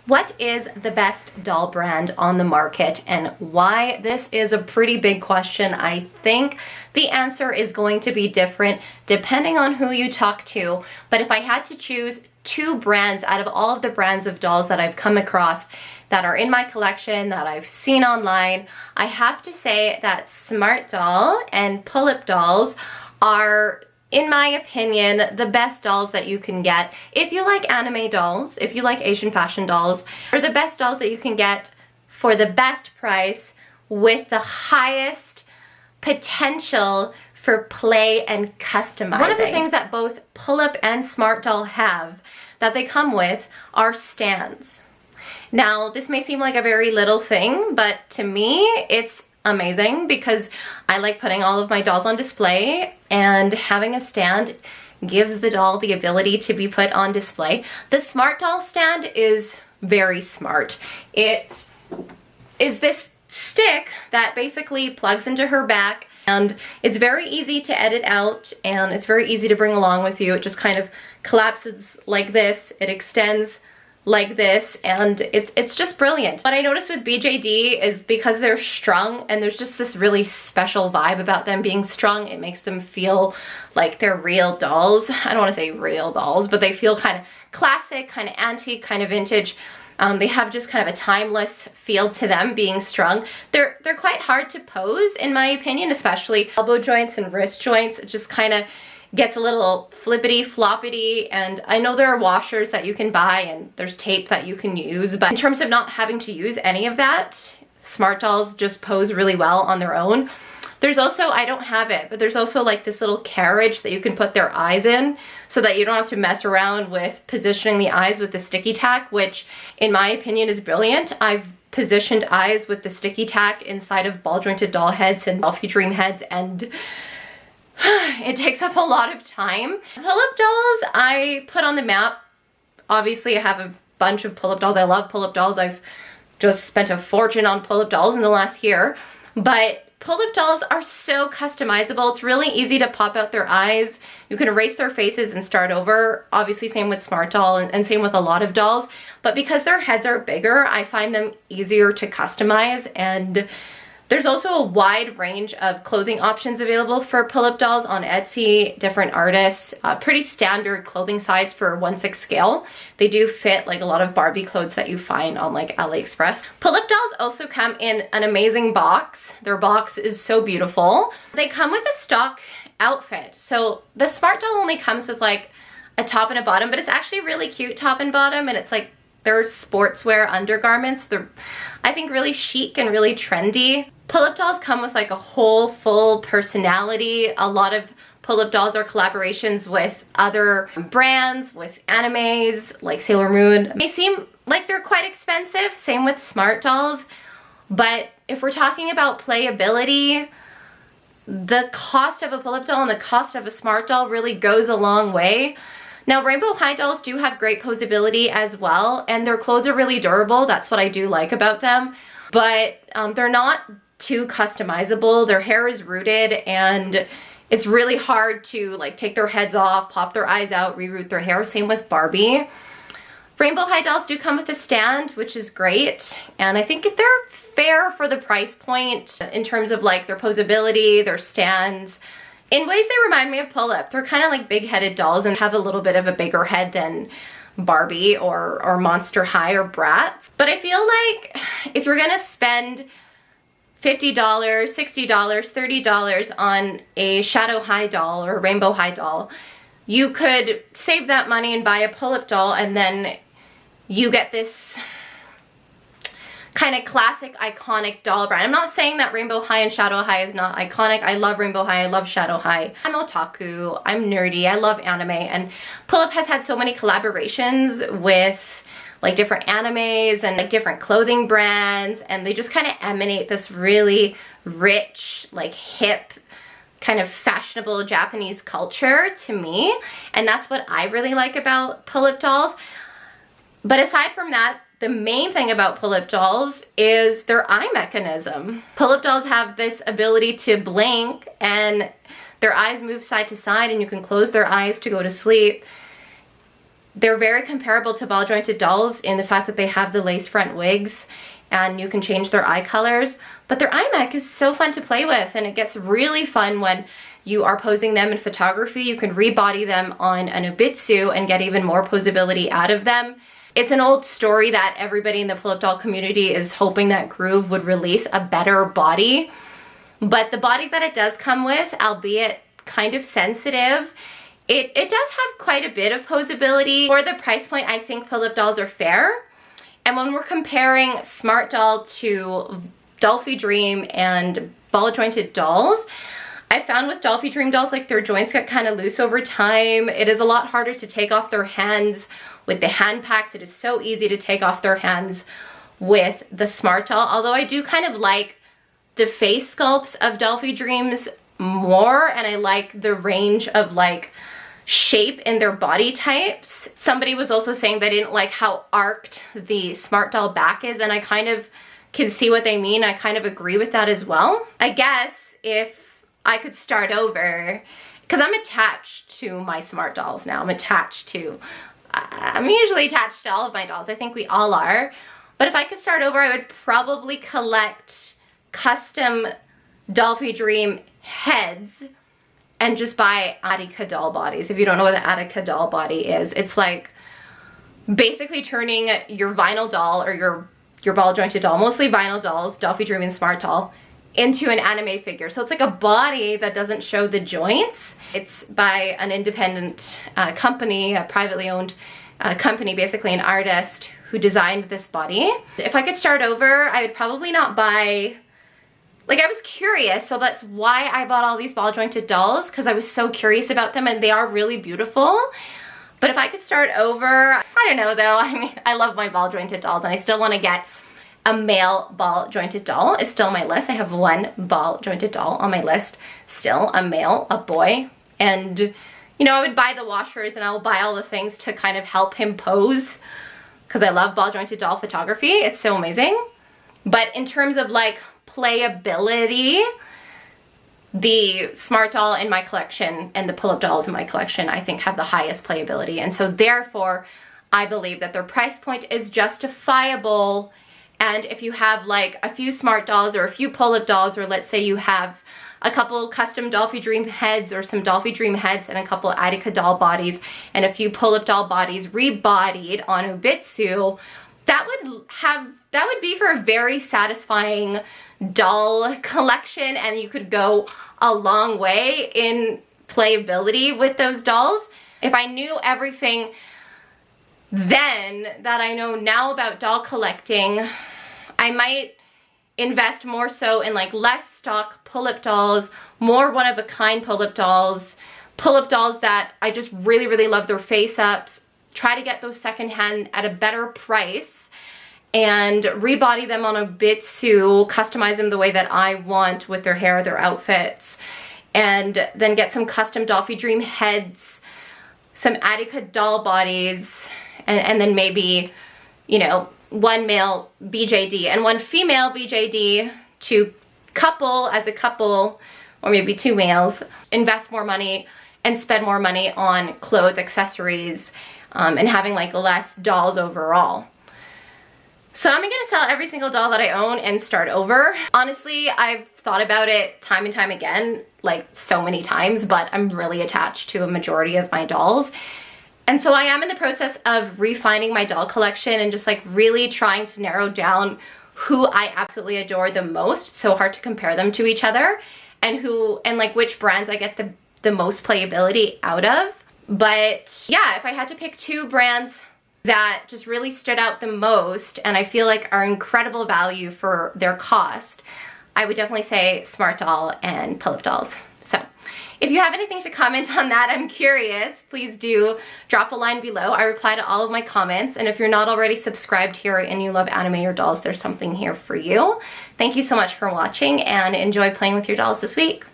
What is the best doll brand on the market and why? This is a pretty big question. I think the answer is going to be different depending on who you talk to. But if I had to choose two brands out of all of the brands of dolls that I've come across that are in my collection, that I've seen online, I have to say that Smart Doll and PULLIP dolls are, in my opinion, the best dolls that you can get. If you like anime dolls, if you like Asian fashion dolls, are the best dolls that you can get for the best price with the highest potential for play and customizing. One of the things that both PULLIP and Smart Doll have that they come with are stands. Now, this may seem like a very little thing, but to me, it's amazing because I like putting all of my dolls on display, and having a stand gives the doll the ability to be put on display. The Smart Doll stand is very smart. It is this stick that basically plugs into her back, and it's very easy to edit out, and it's very easy to bring along with you. It just kind of collapses like this, it extends like this, and it's just brilliant. What I noticed with BJD is because they're strung, and there's just this really special vibe about them being strung. It makes them feel like they're real dolls. I don't want to say real dolls, but they feel kind of classic, kind of antique, kind of vintage. They have just kind of a timeless feel to them being strung. They're quite hard to pose, in my opinion, especially elbow joints and wrist joints. It just kind of gets a little flippity floppity, and I know there are washers that you can buy and there's tape that you can use, but in terms of not having to use any of that, Smart Dolls just pose really well on their own. There's also, I don't have it, but there's also like this little carriage that you can put their eyes in so that you don't have to mess around with positioning the eyes with the sticky tack, which in my opinion is brilliant. I've positioned eyes with the sticky tack inside of ball jointed doll heads and doll dream heads, and it takes up a lot of time. PULLIP dolls I put on the map. Obviously I have a bunch of PULLIP dolls. I love PULLIP dolls. I've just spent a fortune on PULLIP dolls in the last year. But PULLIP dolls are so customizable. It's really easy to pop out their eyes. You can erase their faces and start over. Obviously same with Smart Doll and same with a lot of dolls. But because their heads are bigger, I find them easier to customize, and there's also a wide range of clothing options available for PULLIP dolls on Etsy, different artists, pretty standard clothing size for 1/6 scale. They do fit like a lot of Barbie clothes that you find on like AliExpress. PULLIP dolls also come in an amazing box. Their box is so beautiful. They come with a stock outfit. So the Smart Doll only comes with like a top and a bottom, but it's actually really cute top and bottom, and it's like they're sportswear undergarments. They're, I think, really chic and really trendy. PULLIP dolls come with like a whole full personality. A lot of PULLIP dolls are collaborations with other brands, with animes like Sailor Moon. They seem like they're quite expensive, same with Smart Dolls, but if we're talking about playability, the cost of a PULLIP doll and the cost of a Smart Doll really goes a long way. Now, Rainbow High dolls do have great posability as well, and their clothes are really durable. That's what I do like about them, but they're not too customizable. Their hair is rooted, and it's really hard to like take their heads off, pop their eyes out, reroute their hair. Same with Barbie. Rainbow High dolls do come with a stand, which is great, and I think they're fair for the price point in terms of like their posability, their stands. In ways they remind me of PULLIP. They're kind of like big-headed dolls and have a little bit of a bigger head than Barbie or Monster High or Bratz. But I feel like if you're gonna spend $50, $60, $30 on a Shadow High doll or a Rainbow High doll, you could save that money and buy a PULLIP doll, and then you get this kind of classic, iconic doll brand. I'm not saying that Rainbow High and Shadow High is not iconic. I love Rainbow High, I love Shadow High. I'm otaku, I'm nerdy, I love anime, and PULLIP has had so many collaborations with like different animes and like different clothing brands, and they just kind of emanate this really rich, like hip, kind of fashionable Japanese culture to me, and that's what I really like about PULLIP dolls. But aside from that, the main thing about PULLIP dolls is their eye mechanism. PULLIP dolls have this ability to blink and their eyes move side to side, and you can close their eyes to go to sleep. They're very comparable to ball jointed dolls in the fact that they have the lace front wigs and you can change their eye colors. But their eye mech is so fun to play with, and it gets really fun when you are posing them in photography. You can rebody them on an Ubitsu and get even more posability out of them. It's an old story that everybody in the pull-up doll community is hoping that Groove would release a better body. But the body that it does come with, albeit kind of sensitive, it does have quite a bit of posability. For the price point, I think pull-up dolls are fair. And when we're comparing Smart Doll to Dolphy Dream and ball jointed dolls, I found with Dolphy Dream dolls, like, their joints get kind of loose over time. It is a lot harder to take off their hands with the hand packs. It is so easy to take off their hands with the Smart Doll, although I do kind of like the face sculpts of Dolphy Dreams more, and I like the range of like shape in their body types. Somebody was also saying they didn't like how arched the Smart Doll back is, and I kind of can see what they mean. I kind of agree with that as well. I guess if I could start over, because I'm attached to my Smart Dolls now. I'm usually attached to all of my dolls. I think we all are. But if I could start over, I would probably collect custom Dolphy Dream heads and just buy Attica doll bodies. If you don't know what the Attica doll body is, it's like basically turning your vinyl doll or your ball jointed doll, mostly vinyl dolls, Dolphy Dream and Smart Doll, into an anime figure. So it's like a body that doesn't show the joints. It's by an independent company, a privately owned company, basically an artist who designed this body. If I could start over, I would probably not buy, like, I was curious, so that's why I bought all these ball jointed dolls, because I was so curious about them, and they are really beautiful. But if I could start over, I don't know though. I mean, I love my ball jointed dolls, and I still want to get a male ball jointed doll. It's still on my list. I have one ball jointed doll on my list still, a male, a boy. And, you know, I would buy the washers and I will buy all the things to kind of help him pose, because I love ball jointed doll photography. It's so amazing. But in terms of like playability, the Smart Doll in my collection and the pull-up dolls in my collection, I think, have the highest playability. And so therefore, I believe that their price point is justifiable. And if you have like a few Smart Dolls or a few pull-up dolls, or let's say you have a couple custom Dolphy Dream heads or some Dolphy Dream heads and a couple Attica doll bodies and a few pull-up doll bodies rebodied on Ubitsu, that would be for a very satisfying doll collection, and you could go a long way in playability with those dolls. If I knew everything then that I know now about doll collecting, I might invest more so in like less stock pull-up dolls, more one-of-a-kind pull-up dolls that I just really, really love their face-ups, try to get those secondhand at a better price, and rebody them on Ubitsu, customize them the way that I want with their hair, their outfits, and then get some custom Dolphy Dream heads, some Attica doll bodies, and then maybe, you know, one male BJD and one female BJD to couple as a couple, or maybe two males, invest more money and spend more money on clothes, accessories, and having like less dolls overall. So I'm gonna sell every single doll that I own and start over. Honestly, I've thought about it time and time again, like so many times, but I'm really attached to a majority of my dolls. And so I am in the process of refining my doll collection and just like really trying to narrow down who I absolutely adore the most. So hard to compare them to each other, and like which brands I get the most playability out of. But yeah, if I had to pick two brands that just really stood out the most and I feel like are incredible value for their cost, I would definitely say Smart Doll and pull-up dolls. So if you have anything to comment on that, I'm curious, please do drop a line below. I reply to all of my comments, and if you're not already subscribed here and you love anime or dolls, there's something here for you. Thank you so much for watching, and enjoy playing with your dolls this week.